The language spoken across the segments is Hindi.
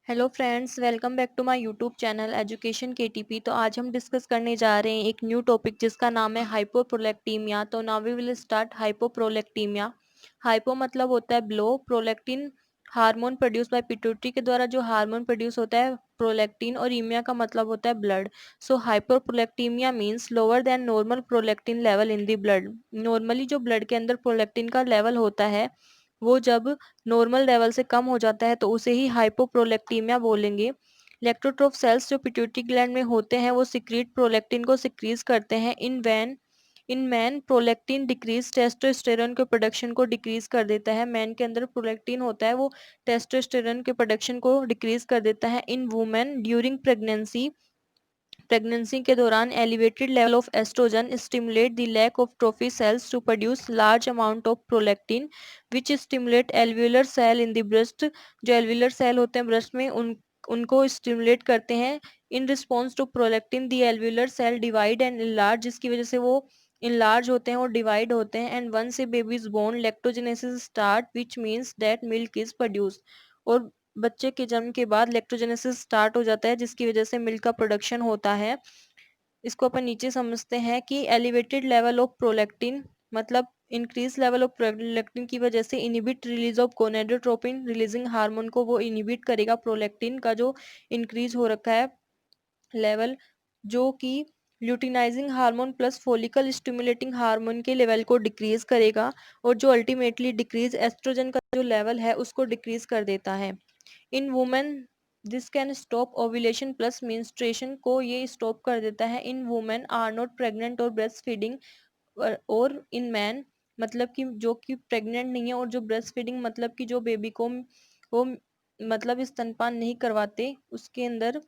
Hello friends, welcome back to my YouTube channel education KTP. तो आज हम डिस्कस करने जा रहे हैं एक न्यू टॉपिक जिसका नाम है हाइपोप्रोलैक्टीमिया। तो now we will start hypoprolactinemia. Hypo मतलब होता है below, prolactin hormone produce by pituitary के द्वारा जो हार्मोन प्रोड्यूस होता है प्रोलैक्टिन, और इमिया का मतलब होता है blood. So hypoprolactinemia means lower than normal prolactin level in the blood. Normally जो ब्लड के अंदर प्रोलैक्टिन का लेवल होता है वो जब नॉर्मल लेवल से कम हो जाता है तो उसे ही हाइपोप्रोलैक्टीमिया बोलेंगे। इलेक्ट्रोट्रोफ सेल्स जो पिट्यूटरी ग्लैंड में होते हैं वो सिक्रीट प्रोलैक्टिन को सिक्रीज करते हैं। In man prolactin decrease testosterone के प्रोडक्शन को डिक्रीज कर देता है। मैन के अंदर प्रोलैक्टिन होता है वो टेस्टोस्टेरोन के प्रोडक्शन को डिक्रीज कर देता है। इन वुमेन ड्यूरिंग प्रेगनेंसी के दौरान elevated level of estrogen stimulate the lactotroph cells to produce large amount of prolactin which stimulate alveolar cell in the breast. जो एल्वियुलर सेल होते हैं ब्रेस्ट में उनको स्टिमुलेट करते हैं। In response to prolactin the alveolar cell divide and enlarge, जिसकी वजह से वो इनलार्ज होते हैं और डिवाइड होते हैं। And once a baby is born lactogenesis start which means that milk is produced. और बच्चे के जन्म के बाद लैक्टोजेनेसिस स्टार्ट हो जाता है जिसकी वजह से मिल्क का प्रोडक्शन होता है। इसको अपन नीचे समझते हैं कि एलिवेटेड लेवल ऑफ प्रोलैक्टिन मतलब इंक्रीज लेवल ऑफ प्रोलैक्टिन की वजह से inhibit release of gonadotropin releasing hormone को वो इनिबिट करेगा। प्रोलैक्टिन का जो इंक्रीज हो रखा है लेवल, जो कि luteinizing hormone plus follicle stimulating hormone के लेवल को डिक्रीज करेगा, और जो अल्टीमेटली डिक्रीज एस्ट्रोजन का जो लेवल है उसको डिक्रीज कर देता है। In women this can stop ovulation plus menstruation को ये स्टॉप कर देता है। In women are not pregnant और ब्रेस्ट फीडिंग, और इन मैन मतलब कि जो कि प्रेग्नेंट नहीं है और जो ब्रेस्ट फीडिंग मतलब कि जो बेबी को वो मतलब स्तनपान नहीं करवाते उसके अंदर,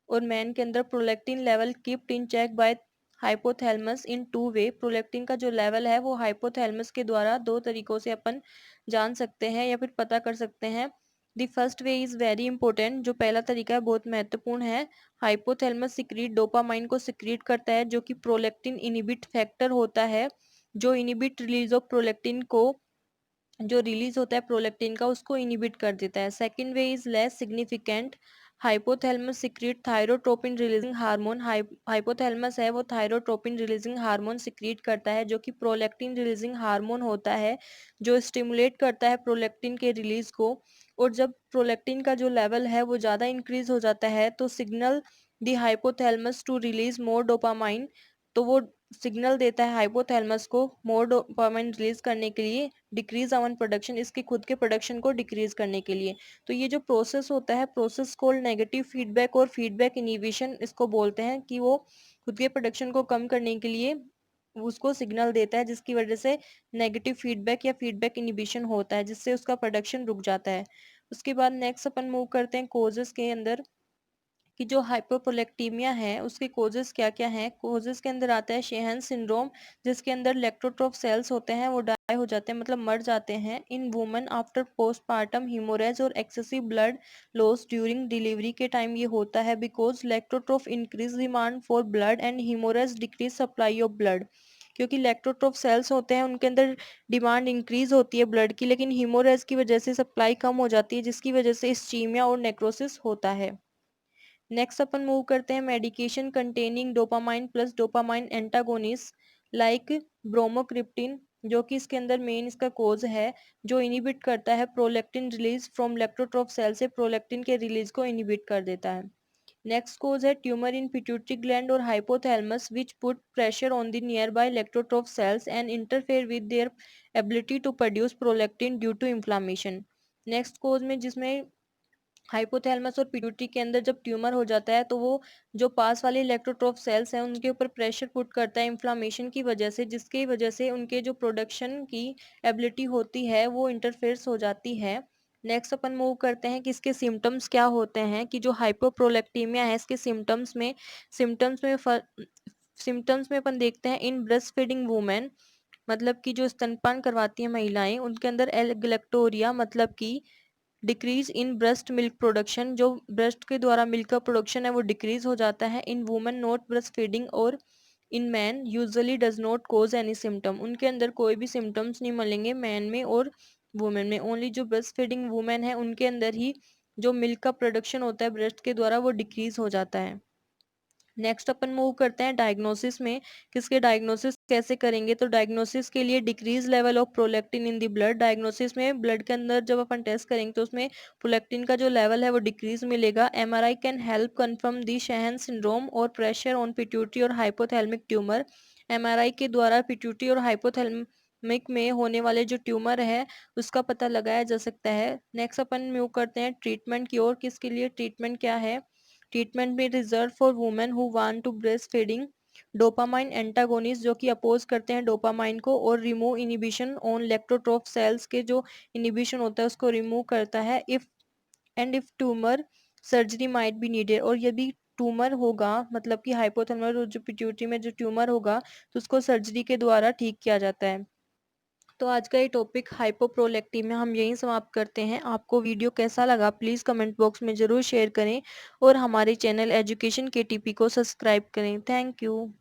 और मैन के अंदर प्रोलैक्टिन लेवल कीप्ड इन चेक बाय हाइपोथैलेमस इन टू वे। प्रोलैक्टिन का जो लेवल है वो हाइपोथैलेमस के द्वारा दो तरीकों से अपन जान सकते हैं या फिर पता कर सकते हैं। The first way is very important, जो पहला तरीका है बहुत महत्वपूर्ण है। हाइपोथैलेमस सिक्रीट डोपामाइन को सिक्रीट करता है जो कि प्रोलैक्टिन इनिबिट फैक्टर होता है, जो इनिबिट रिलीज ऑफ प्रोलैक्टिन को, जो रिलीज होता है प्रोलैक्टिन का उसको इनिबिट कर देता है। Second way is less significant. Hypothalamus secrete thyrotropin releasing hormone. Hypothalamus है वो थायरोट्रोपिन रिलीजिंग हार्मोन सिक्रीट करता है जो कि प्रोलैक्टिन रिलीजिंग हार्मोन होता है, जो स्टिमुलेट करता है प्रोलैक्टिन के रिलीज को। और जब प्रोलैक्टिन का जो लेवल है वो ज़्यादा इंक्रीज हो जाता है तो signal the hypothalamus to release more dopamine, तो वो सिग्नल देता है हाइपोथैलेमस को मोर डोपामाइन रिलीज करने के लिए, डिक्रीज अवन प्रोडक्शन, इसके खुद के प्रोडक्शन को डिक्रीज करने के लिए। तो ये जो प्रोसेस होता है प्रोसेस कॉल्ड नेगेटिव फीडबैक और फीडबैक इनिबिशन इसको बोलते हैं, कि वो खुद के प्रोडक्शन को कम करने के लिए उसको सिग्नल देता है जिसकी वजह से नेगेटिव फीडबैक या फीडबैक इनिबिशन होता है जिससे उसका प्रोडक्शन रुक जाता है। उसके बाद नेक्स्ट अपन मूव करते हैं कोजेस के अंदर, कि जो हाइपोप्रोलैक्टीमिया है उसके कोजेस क्या क्या हैं। कोजेस के अंदर आता है शेहन सिंड्रोम, जिसके अंदर इलेक्ट्रोट्रोफ सेल्स होते हैं वो डाई हो जाते हैं मतलब मर जाते हैं। In women after postmortem hemorrhage और excessive blood loss during delivery के टाइम ये होता है because lactotroph increase demand for blood and hemorrhage decrease supply of blood. क्योंकि इलेक्ट्रोट्रोफ सेल्स होते हैं उनके अंदर डिमांड इंक्रीज होती है ब्लड की, लेकिन हीमोरेज की वजह से सप्लाई कम हो जाती है जिसकी वजह से इस्चीमिया और नेक्रोसिस होता है। नेक्स्ट अपन मूव करते हैं medication containing dopamine plus dopamine antagonist like bromocriptine, जो कि इसके अंदर मेन इसका कोज है, जो इनिबिट करता है prolactin release from lactotroph cell से प्रोलैक्टिन के रिलीज को इनिबिट कर देता है। नेक्स्ट कोज है ट्यूमर इन पिट्यूटरी ग्लैंड और hypothalamus which put pressure on the nearby lactotroph cells and interfere with their ability to produce prolactin due to inflammation. Next cause में जिसमें हाइपोथैलेमस और पिट्यूटरी के अंदर जब ट्यूमर हो जाता है तो वो जो पास वाले इलेक्ट्रोट्रोफ सेल्स हैं उनके ऊपर प्रेशर पुट करता है इन्फ्लामेशन की वजह से, जिसकी वजह से उनके जो प्रोडक्शन की एबिलिटी होती है वो इंटरफेयर्स हो जाती है। नेक्स्ट अपन मूव करते हैं कि इसके सिम्टम्स क्या होते हैं, कि जो हाइपोप्रोलैक्टीमिया है इसके सिम्टम्स में अपन देखते हैं इन ब्रेस्ट फीडिंग वुमेन, मतलब कि जो स्तनपान करवाती हैं महिलाएं उनके अंदर एलगलेक्टोरिया मतलब कि decrease in breast milk production, जो ब्रेस्ट के द्वारा मिल्क का प्रोडक्शन है वो डिक्रीज हो जाता है। In women not breast feeding और in men usually does not cause any symptom, उनके अंदर कोई भी सिम्टम्स नहीं मिलेंगे मैन में और वुमेन में। ओनली जो ब्रेस्ट फीडिंग वुमेन है उनके अंदर ही जो मिल्क का प्रोडक्शन होता है ब्रेस्ट के द्वारा वो डिक्रीज हो जाता है। नेक्स्ट अपन मूव करते हैं डायग्नोसिस में। किसके डायग्नोसिस कैसे करेंगे, तो डायग्नोसिस के लिए decrease level of prolactin in the blood. Diagnosis में ब्लड के अंदर जब अपन टेस्ट करेंगे तो उसमें प्रोलैक्टिन का जो लेवल है वो डिक्रीज मिलेगा। MRI can help confirm the Sheehan syndrome और प्रेशर ऑन पिट्यूटरी और हाइपोथैलेमिक ट्यूमर। एमआरआई के द्वारा पिट्यूटरी और हाइपोथैलेमिक में होने वाले जो ट्यूमर है उसका पता लगाया जा सकता है। नेक्स्ट अपन मूव करते हैं ट्रीटमेंट की ओर। किसके लिए ट्रीटमेंट क्या है, ट्रीटमेंट में reserve for women who want to breastfeeding. Dopamine antagonist जो कि अपोज करते हैं डोपामाइन को, और remove inhibition on lactotroph cells के जो इनिबिशन होता है उसको रिमूव करता है। If tumour surgery might be needed, और यदि ट्यूमर होगा मतलब कि हाइपोथैलेमस और जो पिट्यूटरी में जो ट्यूमर होगा तो उसको सर्जरी के द्वारा ठीक किया जाता है। तो आज का ये टॉपिक हाइपोप्रोलेक्टिन में हम यहीं समाप्त करते हैं। आपको वीडियो कैसा लगा प्लीज़ कमेंट बॉक्स में ज़रूर शेयर करें और हमारे चैनल एजुकेशन केटीपी को सब्सक्राइब करें। Thank you.